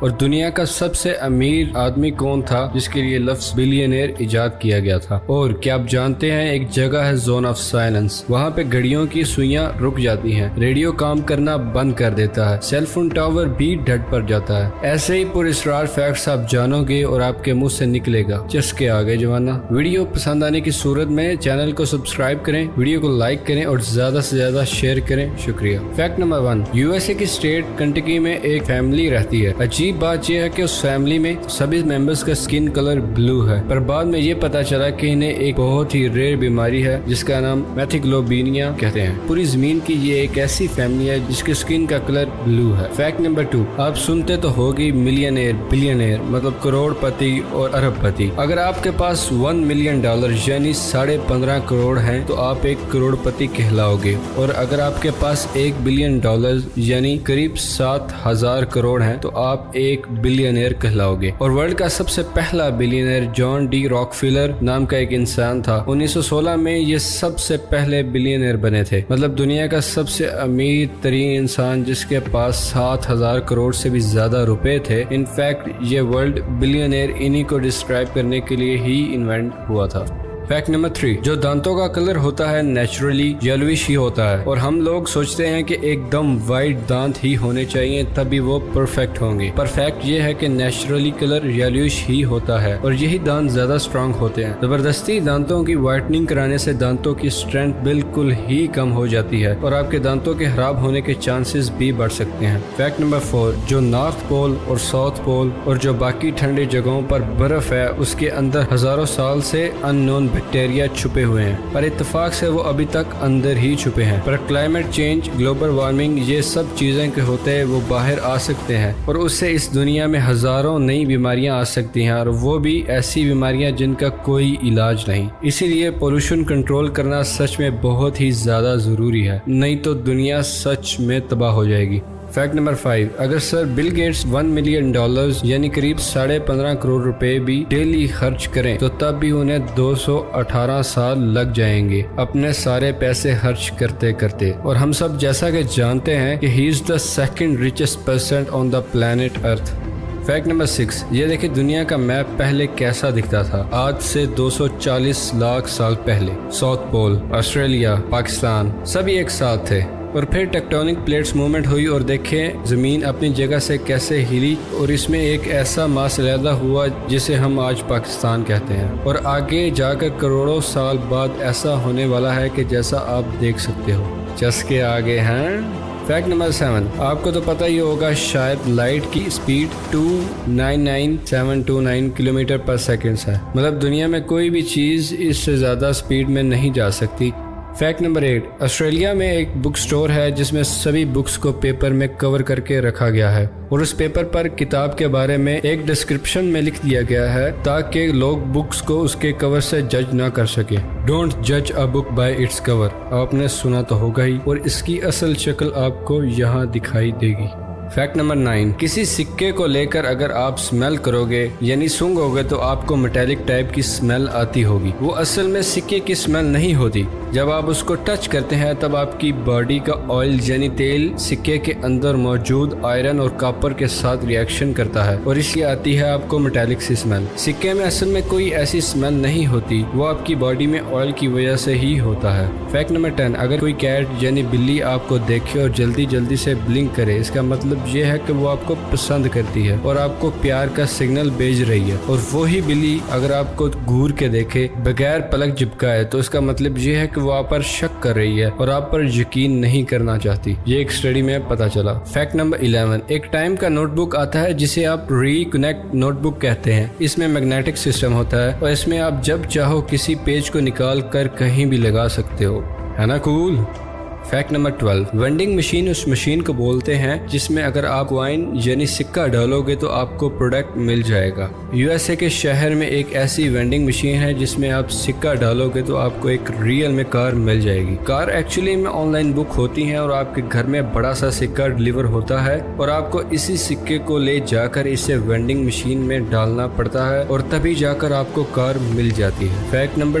اور دنیا کا سب سے امیر آدمی کون تھا جس کے لیے لفظ بلینئر ایجاد کیا گیا تھا؟ اور کیا آپ جانتے ہیں ایک جگہ ہے زون آف سائلنس، وہاں پہ گھڑیوں کی سوئیاں رک جاتی ہیں، ریڈیو کام کرنا بند کر دیتا ہے، سیل فون ٹاور بھی ڈھٹ پر جاتا ہے۔ ایسے ہی پر اسرار فیکٹس آپ جانو گے اور آپ کے منہ سے نکلے گا چسکے آگے جوانا۔ ویڈیو پسند آنے کی صورت میں چینل کو سبسکرائب کریں، ویڈیو کو لائک کریں اور زیادہ سے زیادہ شیئر کریں۔ شکریہ۔ Fact number 1، U S A کی اسٹیٹ کنٹکی میں ایک فیملی رہتی ہے۔ عجیب بات یہ ہے کہ اس فیملی میں سبھی ممبرز کا سکن کلر بلو ہے، پر بعد میں یہ پتا چلا کہ انہیں ایک بہت ہی ریئر بیماری ہے جس کا نام میتھیگلوبینیا کہتے ہیں۔ پوری زمین کی یہ ایک ایسی فیملی ہے جس کے سکن کا کلر بلو ہے۔ فیکٹ نمبر 2، آپ سنتے تو ہوگی ملینئر، بلینئر مطلب کروڑ پتی اور ارب پتی۔ اگر آپ کے پاس $1 ملین یعنی 15.5 کروڑ ہیں تو آپ ایک کروڑ پتی کہلاؤ گے، اور اگر آپ کے پاس $1 بلین یعنی قریب 7,000 کروڑ ہیں تو آپ ایک بلینئر کہلاؤ گے۔ اور ورلڈ کا سب سے پہلا بلینئر جان ڈی راک فیلر نام کا ایک انسان تھا۔ 1916 میں یہ سب سے پہلے بلینئر بنے تھے، مطلب دنیا کا سب سے امیر ترین انسان جس کے پاس 7,000 کروڑ سے بھی زیادہ روپے تھے۔ ان فیکٹ یہ ورلڈ بلینئر انہی کو ڈسکرائب کرنے کے لیے ہی انوینٹ ہوا تھا۔ فیکٹ نمبر 3، جو دانتوں کا کلر ہوتا ہے نیچرلی یلوش ہی ہوتا ہے، اور ہم لوگ سوچتے ہیں کہ ایک دم وائٹ دانت ہی ہونے چاہیے تبھی وہ پرفیکٹ ہوں گے، پر فیکٹ یہ ہے کہ نیچرلی کلر یلوش ہی ہوتا ہے اور یہی دانت زیادہ اسٹرانگ ہوتے ہیں۔ زبردستی دانتوں کی وائٹننگ کرانے سے دانتوں کی اسٹرینتھ بالکل ہی کم ہو جاتی ہے اور آپ کے دانتوں کے خراب ہونے کے چانسز بھی بڑھ سکتے ہیں۔ فیکٹ نمبر 4، جو نارتھ پول اور ساؤتھ پول اور جو باقی ٹھنڈی جگہوں پر برف ہے اس کے اندر ہزاروں سال سے ان نون بیکٹیریا چھپے ہوئے ہیں، پر اتفاق سے وہ ابھی تک اندر ہی چھپے ہیں۔ پر کلائمیٹ چینج، گلوبل وارمنگ، یہ سب چیزیں کے ہوتے وہ باہر آ سکتے ہیں اور اس سے اس دنیا میں ہزاروں نئی بیماریاں آ سکتی ہیں، اور وہ بھی ایسی بیماریاں جن کا کوئی علاج نہیں۔ اسی لیے پولوشن کنٹرول کرنا سچ میں بہت ہی زیادہ ضروری ہے، نہیں تو دنیا سچ میں تباہ ہو جائے گی۔ فیکٹ نمبر 5، اگر سر بل گیٹس $1 ملین یعنی قریب 15.5 کروڑ روپے بھی ڈیلی خرچ کریں تو تب بھی انہیں 218 سال لگ جائیں گے اپنے سارے پیسے خرچ کرتے کرتے، اور ہم سب جیسا کہ جانتے ہیں کہ he is the second richest person on the planet earth. Fact number 6، یہ دیکھیں دنیا کا میپ پہلے کیسا دکھتا تھا آج سے 240 لاکھ سال پہلے۔ ساؤتھ پول، آسٹریلیا، پاکستان سبھی ایک ساتھ تھے، اور پھر ٹیکٹونک پلیٹس موومنٹ ہوئی اور دیکھیں زمین اپنی جگہ سے کیسے ہلی، اور اس میں ایک ایسا ماس علیحدہ ہوا جسے ہم آج پاکستان کہتے ہیں، اور آگے جا کر کروڑوں سال بعد ایسا ہونے والا ہے کہ جیسا آپ دیکھ سکتے ہو۔ چسکے آگے ہیں۔ فیکٹ نمبر 7، آپ کو تو پتہ ہی ہوگا شاید لائٹ کی سپیڈ 299,729 کلومیٹر پر سیکنڈ ہے، مطلب دنیا میں کوئی بھی چیز اس سے زیادہ سپیڈ میں نہیں جا سکتی۔ فیکٹ نمبر 8، آسٹریلیا میں ایک بک سٹور ہے جس میں سبھی بکس کو پیپر میں کور کر کے رکھا گیا ہے، اور اس پیپر پر کتاب کے بارے میں ایک ڈسکرپشن میں لکھ دیا گیا ہے تاکہ لوگ بکس کو اس کے کور سے جج نہ کر سکیں۔ ڈونٹ جج اے بک بائی اٹس کور، آپ نے سنا تو ہوگا ہی، اور اس کی اصل شکل آپ کو یہاں دکھائی دے گی۔ فیکٹ نمبر 9، کسی سکے کو لے کر اگر آپ سمیل کرو گے یعنی سونگو گے تو آپ کو میٹیلک ٹائپ کی سمیل آتی ہوگی، وہ اصل میں سکے کی سمیل نہیں ہوتی۔ جب آپ اس کو ٹچ کرتے ہیں تب آپ کی باڈی کا آئل یعنی تیل سکے کے اندر موجود آئرن اور کاپر کے ساتھ ری ایکشن کرتا ہے، اور اس لیے آتی ہے آپ کو میٹیلک سی سمیل۔ سکے میں اصل میں کوئی ایسی سمیل نہیں ہوتی، وہ آپ کی باڈی میں آئل کی وجہ سے ہی ہوتا ہے۔ فیکٹ نمبر 10، اگر کوئی کیٹ یعنی بلی آپ کو دیکھے اور جلدی جلدی سے بلنک کرے، اس کا مطلب یہ ہے کہ وہ آپ کو پسند کرتی ہے اور آپ کو پیار کا سگنل بھیج رہی ہے، اور وہی بلی اگر آپ کو گھور کے دیکھے بغیر پلک جھپکائے تو اس کا مطلب یہ ہے کہ وہ آپ پر شک کر رہی ہے اور آپ پر یقین نہیں کرنا چاہتی۔ یہ ایک اسٹڈی میں پتا چلا۔ فیکٹ نمبر 11، ایک ٹائم کا نوٹ بک آتا ہے جسے آپ ری کنیکٹ نوٹ بک کہتے ہیں۔ اس میں میگنیٹک سسٹم ہوتا ہے اور اس میں آپ جب چاہو کسی پیج کو نکال کر کہیں بھی لگا سکتے ہو، ہے نا کول؟ فیکٹ نمبر 12، وینڈنگ مشین اس مشین کو بولتے ہیں جس میں اگر آپ کوائن یعنی سکہ ڈالو گے تو آپ کو پروڈکٹ مل جائے گا۔ یو ایس اے کے شہر میں ایک ایسی وینڈنگ مشین ہے جس میں آپ سکہ ڈالو گے تو آپ کو ایک ریئل میں کار مل جائے گی۔ کار ایکچولی میں آن لائن بک ہوتی ہیں اور آپ کے گھر میں بڑا سا سکہ ڈلیور ہوتا ہے اور آپ کو اسی سکے کو لے جا کر اسے وینڈنگ مشین میں ڈالنا پڑتا ہے اور تبھی جا کر آپ کو کار مل جاتی ہے۔ Fact number